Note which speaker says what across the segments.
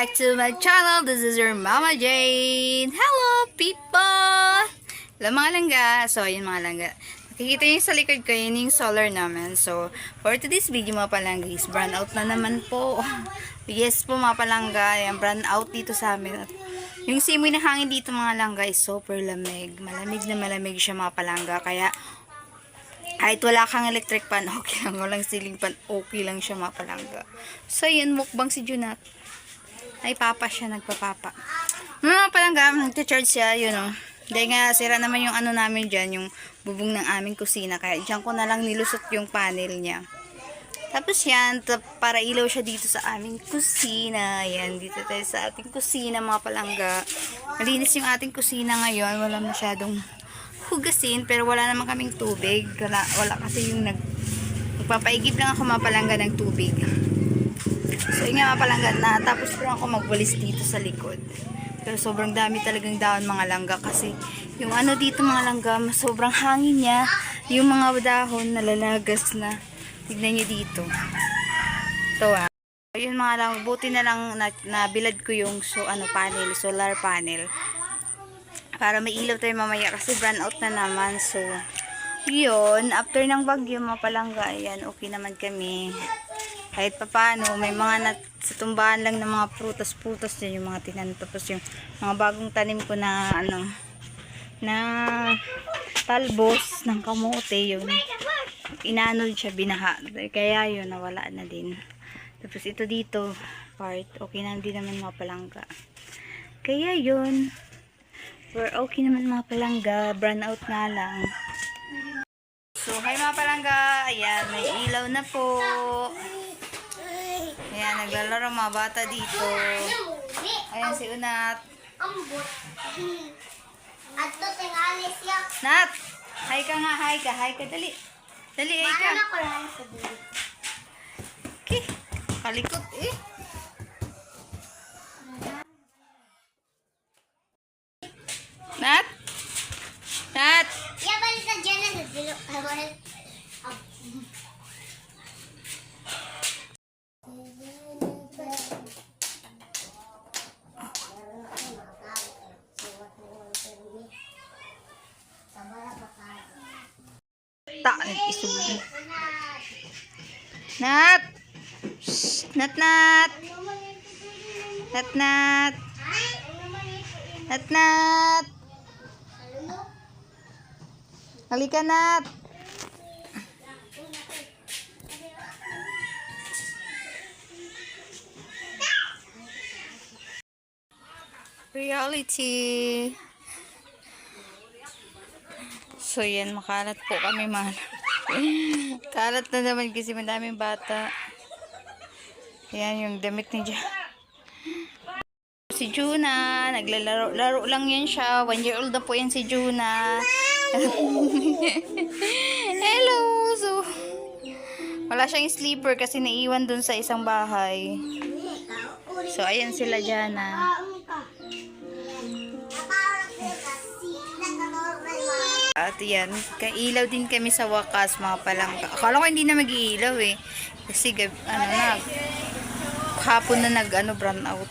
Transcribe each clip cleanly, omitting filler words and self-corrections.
Speaker 1: back to my channel. This is your Mama Jane. Hello, people! Hello, mga langga. So, ayun mga langga. Nakikita nyo sa likod ko, yun yung solar namin. So, for today's video mga palangga is brown out na naman po. Yes po mga palangga. Ayan, brown out dito sa amin. At yung simoy na hangin dito mga langga is super lamig. Malamig na malamig siya mga palangga. Kaya, kahit wala kang electric fan, okay lang. Walang ceiling fan, okay lang siya mga palangga. So, yun, mukbang si Junat. Ay, papa siya, nagpapapa. Mga palangga, nag-charge siya, yun o. Dahil nga, sira naman yung ano namin dyan, yung bubong ng aming kusina. Kaya dyan ko na lang nilusot yung panel niya. Tapos yan, para ilaw siya dito sa aming kusina. Yan, dito tayo sa ating kusina, mga palangga. Malinis yung ating kusina ngayon. Wala masyadong hugasin, pero wala naman kaming tubig. Wala kasi yung nagpapaigib lang ako mga palangga ng tubig. So yun nga mga palangga, natapos ko lang ako magwalis dito sa likod. Pero sobrang dami talagang dahon mga langga kasi yung ano dito mga langga, sobrang hangin niya. Yung mga dahon nalalagas na. Tignan niyo dito. Ito ah. So yun mga langga, buti na lang nabilad ko yung panel, solar panel. Para may ilaw tayo mamaya kasi brown out na naman. So, yun. After ng bagyo, mga palangga, ayan, okay naman kami. Kahit pa paano, may mga sa tumbahan lang ng mga prutas-prutas din yung mga tinanim. Tapos yung mga bagong tanim ko na, na talbos ng kamote, yun. Inanod siya, binaha. Kaya yun, nawala na din. Tapos ito dito, part, okay na din naman mga palangga. Kaya yun. We're okay naman mga palangga. Brown out nga lang. So, hi mga palangga. Ayan, may ilaw na po. Ayan, naglalaro mga bata dito. Ayan si Unat. Nat! Hi ka nga, hi ka. Hi ka, dali. Dali, hi ka. Okay. Kalikot eh. Nat? Nat?
Speaker 2: Ya, balik na dyan na nagbilok.
Speaker 1: Isubo. Nat! Shh! Nat, Nat! Nat, Nat! Nat, Nat! Halika, Nat! Reality. So, yan. Makalat po kami, mahal. Kalat na naman kasi madaming bata. Yan, yung damit ni Juna. Si Juna, naglalaro lang yan siya. 1 year old na po yan si Juna. Hello! So, wala siyang sleeper kasi naiwan dun sa isang bahay. So, ayan sila Jana. At yan, kailaw din kami sa wakas mga palangga. Akala ko hindi na mag-iilaw eh. Kasi hapon na brown out.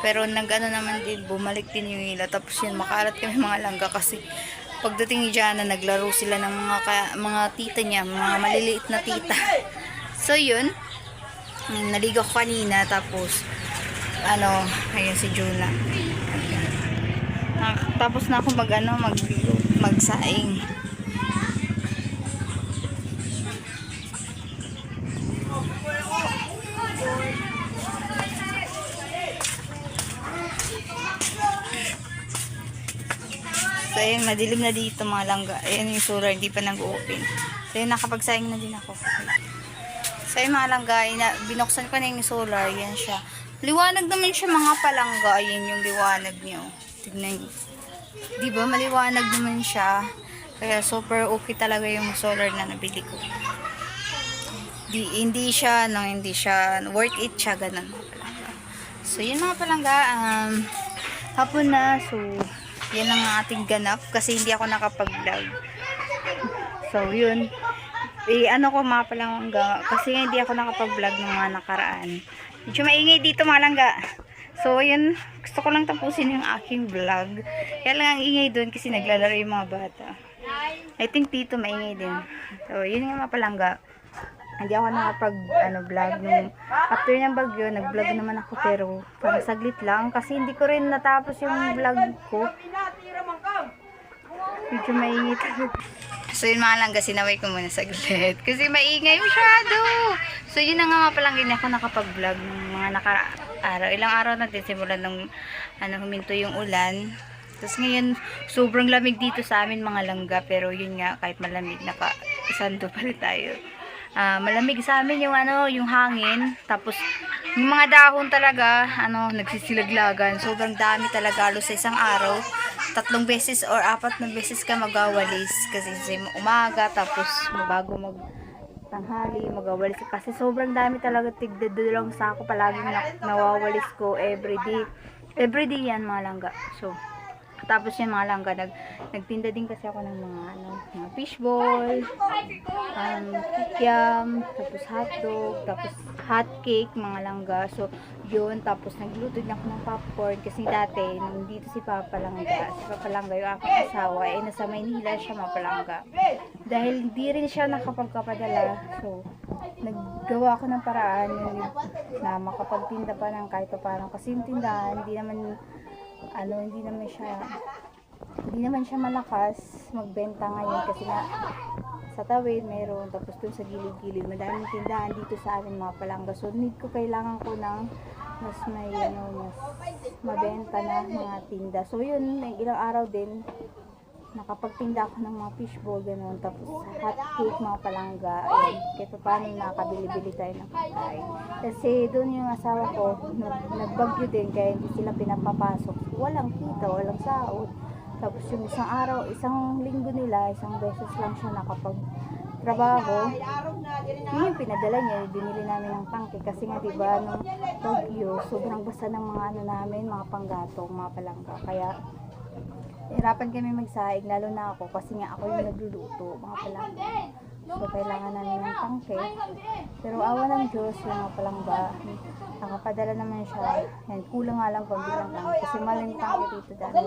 Speaker 1: Pero naman din, bumalik din yung ilaw. Tapos yun, makalat kami mga langga kasi pagdating ni Jana, naglaro sila ng mga tita niya, mga maliliit na tita. So yun, naligo ko kanina, tapos ayan si Juna. Tapos na ako magsaing. So, ayan, madilim na dito mga langga. Ayan yung solar, hindi pa nag-open. So, ayan, nakapagsaing na din ako. So, ayan mga langga, binuksan ko na yung solar. Ayan siya. Liwanag naman siya mga palangga. Ayan yung liwanag niyo. Tignan niyo. Diba, maliwanag naman siya. Kaya super okay talaga yung solar na nabili ko. Hindi siya worth it siya, ganun. So, yun mga palangga. Hapon na. So, yan ang ating ganap kasi hindi ako nakapag-vlog. So, yun. Ko mga palangga kasi hindi ako nakapag-vlog ng mga nakaraan. Medyo maingay dito mga langga. So, yun, gusto ko lang tapusin yung aking vlog. Kaya lang ang ingay doon kasi naglalaro yung mga bata. I think dito maingay din. So, yun nga mga palangga. Hindi ako vlog nung after ng bagyo, nag-vlog naman ako pero parang saglit lang kasi hindi ko rin natapos yung vlog ko. Medyo maingay talaga. So yun mga langga, sinaway ko muna saglit kasi maingay masyado. So yun na nga mga palangga, hindi ako nakapag-vlog ng mga araw. Ilang araw natin simulan nung huminto yung ulan. Tapos ngayon, sobrang lamig dito sa amin mga langga. Pero yun nga, kahit malamig, naka-isando pa rin tayo. Malamig sa amin yung yung hangin. Tapos, yung mga dahon talaga, nagsisilaglagan. Sobrang dami talaga, halos sa isang araw. 3 beses or 4 na beses ka magawalis. Kasi sa umaga, tapos bago tanghali, magawalis. Kasi sobrang dami talaga, tigdadulong sa ako. Palaging nawawalis ko everyday. Everyday yan mga langga. So, tapos yan mga langga, nagtinda din kasi ako ng mga fishball, kikiam, tapos hotdog, tapos hotcake, mga langga. So, yun, tapos nagluto din ako ng popcorn kasi dati, nung dito si Papa Langga, yung aking asawa, nasa Maynila siya mga palangga. Dahil hindi rin siya nakapagkapadala, so, naggawa ako ng paraan na makapagtinda pa ng kahit pa paano. Kasi yung tindahan, hindi naman siya malakas magbenta ngayon kasi nga sa tawid meron, tapos dun sa gilid-gilid madaming tindahan dito sa amin mga palangga. So kailangan ko ng mas mabenta na mga tinda. So yun, ilang araw din nakapagtinda ako ng mga fishball ganun, tapos hot cake mga palangga. Ayun, kahit paano nakabili-bili tayo ng pagkain kasi doon yung asawa ko nagbagyo din kaya hindi sila pinapapasok, walang kita, walang sahod. Tapos yung isang linggo nila, isang beses lang siya nakapagtrabaho. Yun yung pinadala niya, binili namin ng tangke kasi nga diba nung bagyo sobrang basa ng mga namin, mga panggatong, mga palangga. Kaya hirapan kami magsaing, lalo na ako kasi nga ako yung nagluluto, mga palangga. So kailangan namin ng tangke. Pero awa ng Diyos, yung mga palangga, nakapadala naman siya. Yan, kulang nga lang pambilang tangke kasi maling tangke dito dahil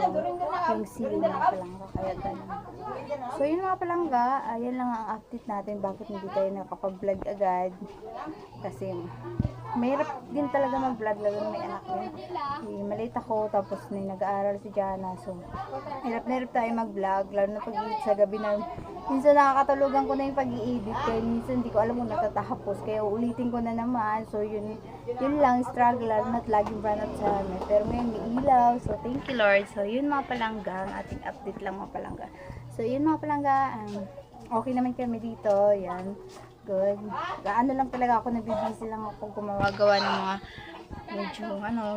Speaker 1: yung sili mga palangga, kaya ganun. So yun mga palangga, ayan lang ang update natin bakit hindi tayo nakapag-vlog agad. Kasi mahirap din talaga mag-vlog lalo na may anak niya. Maliit ako, tapos nag-aaral si Jana. So, hirap na hirap tayo mag-vlog, lalo na pag-edit sa gabi na. Minsan nakakatulugan ko na yung pag-i-edit, kaya minsan hindi ko alam kung natatapos. Kaya uulitin ko na naman. So, yun lang, struggle, lalo na't laging brand up sa amin. Pero ngayon may ilaw. So, thank you Lord. So, yun mga palangga, ang ating update lang mga palangga. So, yun mga palangga, okay naman kami dito. Yan. Good. Lang talaga ako, nabibisi lang ako gumagawa ng mga medyo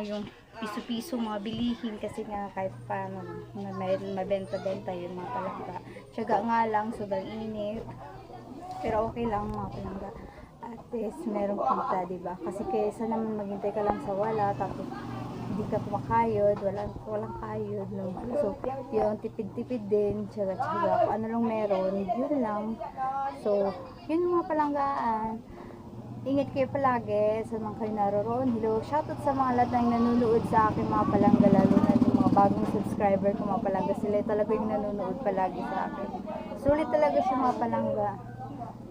Speaker 1: yung piso-piso mga bilihin kasi nga kahit paano may mabenta-benta yun mga palangga. Tiyaga nga lang, sobrang init. Pero okay lang mga palangga. At least merong kita, diba? Kasi kaysa naman maghintay ka lang sa wala, tapos hindi ka kumakayod, walang kayod. No? So, yung tipid-tipid din, tiyaga-tiyaga. Kung ano lang meron, yun lang. So, yun mga palanggaan. Ingat kayo palagi sa mga kayo naroon. Hello, shoutout sa mga lahat ng nanonood sa akin mga palangga, lalo na yung mga bagong subscriber ko mga palangga. Sila talaga yung nanonood palagi sa akin. Sulit talaga siya mga palangga.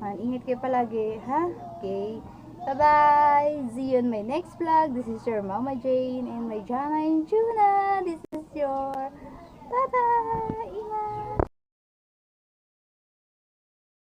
Speaker 1: Ingat kayo palagi, ha? Okay. Bye-bye! See you in my next vlog. This is your Mama Jane and my Jana and Juna. This is your... Bye-bye!